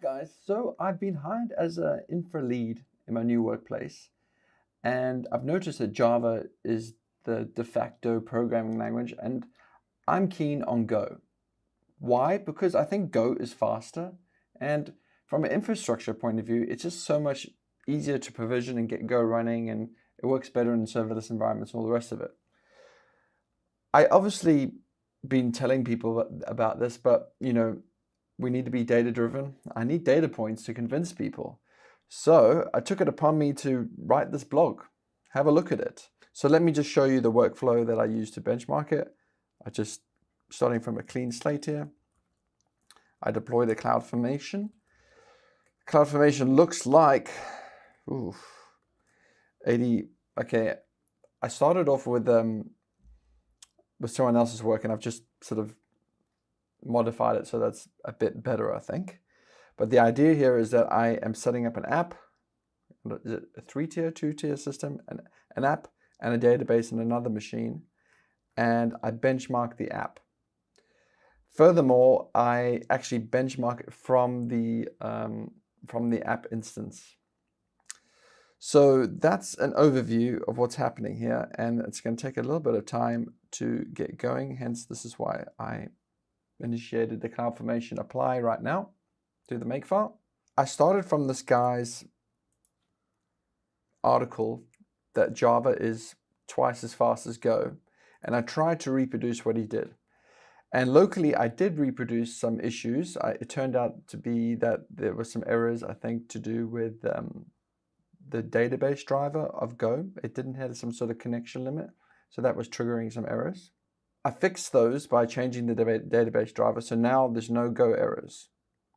guys, so I've been hired as an infra lead in my new workplace, and I've noticed that Java is the de facto programming language, and I'm keen on Go. Why? Because I think Go is faster, and from an infrastructure point of view, it's just so much easier to provision and get Go running, and it works better in serverless environments and all the rest of it. I obviously been telling people about this, but we need to be data driven. I need data points to convince people. So I took it upon me to write this blog. Have a look at it. So let me just show you the workflow that I use to benchmark it. Starting from a clean slate here. I deploy the CloudFormation. CloudFormation looks like 80. Okay, I started off with someone else's work, and I've just sort of modified it so that's a bit better, I think. But the idea here is that I am setting up an app. Is it a 3-tier, 2-tier system? An app and a database in another machine, and I benchmark the app. Furthermore, I actually benchmark it from the app instance. So that's an overview of what's happening here, and it's going to take a little bit of time to get going. Hence, this is why I initiated the CloudFormation apply right now to the makefile. I started from this guy's article that Java is twice as fast as Go, and I tried to reproduce what he did. And locally, I did reproduce some issues. It turned out to be that there were some errors, I think, to do with the database driver of Go. It didn't have some sort of connection limit, so that was triggering some errors. I fixed those by changing the database driver, so now there's no Go errors.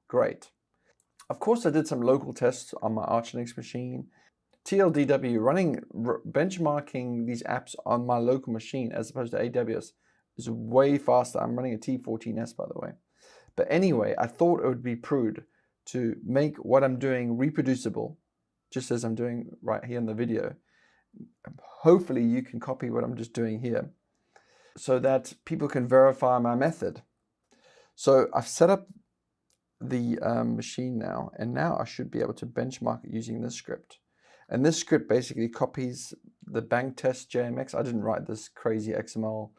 Great. Of course, I did some local tests on my Arch Linux machine. TLDW, benchmarking these apps on my local machine as opposed to AWS is way faster. I'm running a T14S, by the way. But anyway, I thought it would be prudent to make what I'm doing reproducible, just as I'm doing right here in the video. Hopefully you can copy what I'm just doing here so that people can verify my method. So I've set up the machine now, and now I should be able to benchmark it using this script. And this script basically copies the bank test JMX. I didn't write this crazy XML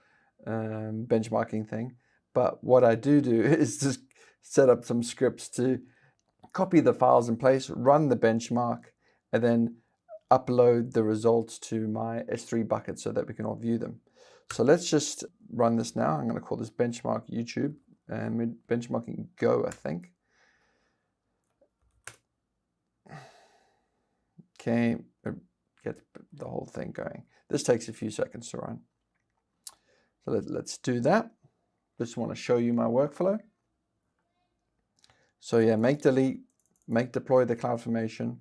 benchmarking thing, but what I do is just set up some scripts to copy the files in place, run the benchmark, and then upload the results to my S3 bucket so that we can all view them. So let's just run this now. I'm going to call this benchmark YouTube, and we're benchmarking Go, I think. Okay, get the whole thing going. This takes a few seconds to run. So let's do that. Just want to show you my workflow. So yeah, make delete, make deploy the CloudFormation.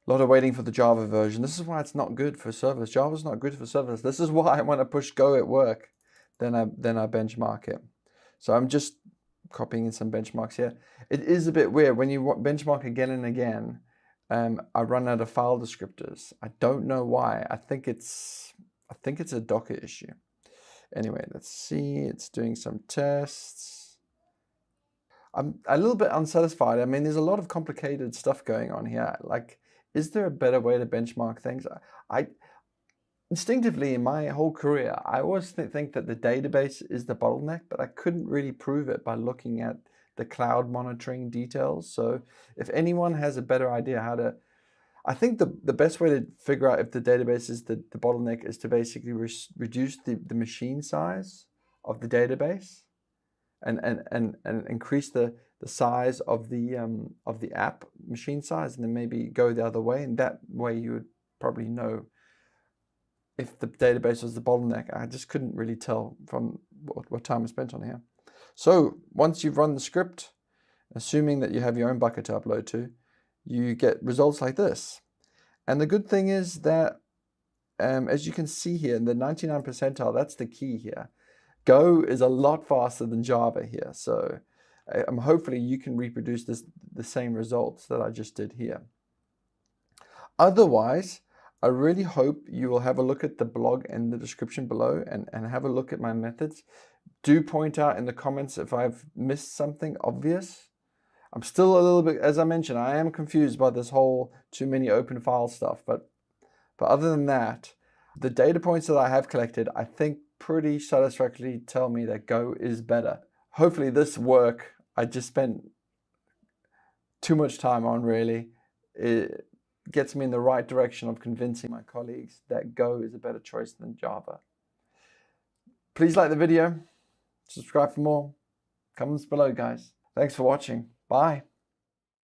A lot of waiting for the Java version. This is why it's not good for serverless. Java's not good for serverless. This is why I want to push Go at work. Then I benchmark it. So I'm just copying in some benchmarks here. It is a bit weird when you benchmark again and again. I run out of file descriptors. I don't know why. I think it's a Docker issue. Anyway, let's see. It's doing some tests. I'm a little bit unsatisfied. I mean, there's a lot of complicated stuff going on here. Like, is there a better way to benchmark things? I instinctively, in my whole career, I always think that the database is the bottleneck, but I couldn't really prove it by looking at the cloud monitoring details. So if anyone has a better idea how to, I think the best way to figure out if the database is the bottleneck is to basically reduce the machine size of the database and increase the size of the app machine size, and then maybe go the other way, and that way you would probably know if the database was the bottleneck. I just couldn't really tell from what time I spent on here. So once you've run the script, assuming that you have your own bucket to upload to, you get results like this. And the good thing is that, as you can see here, in the 99th percentile, that's the key here. Go is a lot faster than Java here. So hopefully you can reproduce the same results that I just did here. Otherwise, I really hope you will have a look at the blog and the description below and have a look at my methods. Do point out in the comments if I've missed something obvious. I'm still a little bit, as I mentioned, I am confused by this whole too many open file stuff. But other than that, the data points that I have collected, I think pretty satisfactorily tell me that Go is better. Hopefully this work I just spent too much time on, really, it gets me in the right direction of convincing my colleagues that Go is a better choice than Java. Please like the video, subscribe for more. Comments below, guys. Thanks for watching. Bye.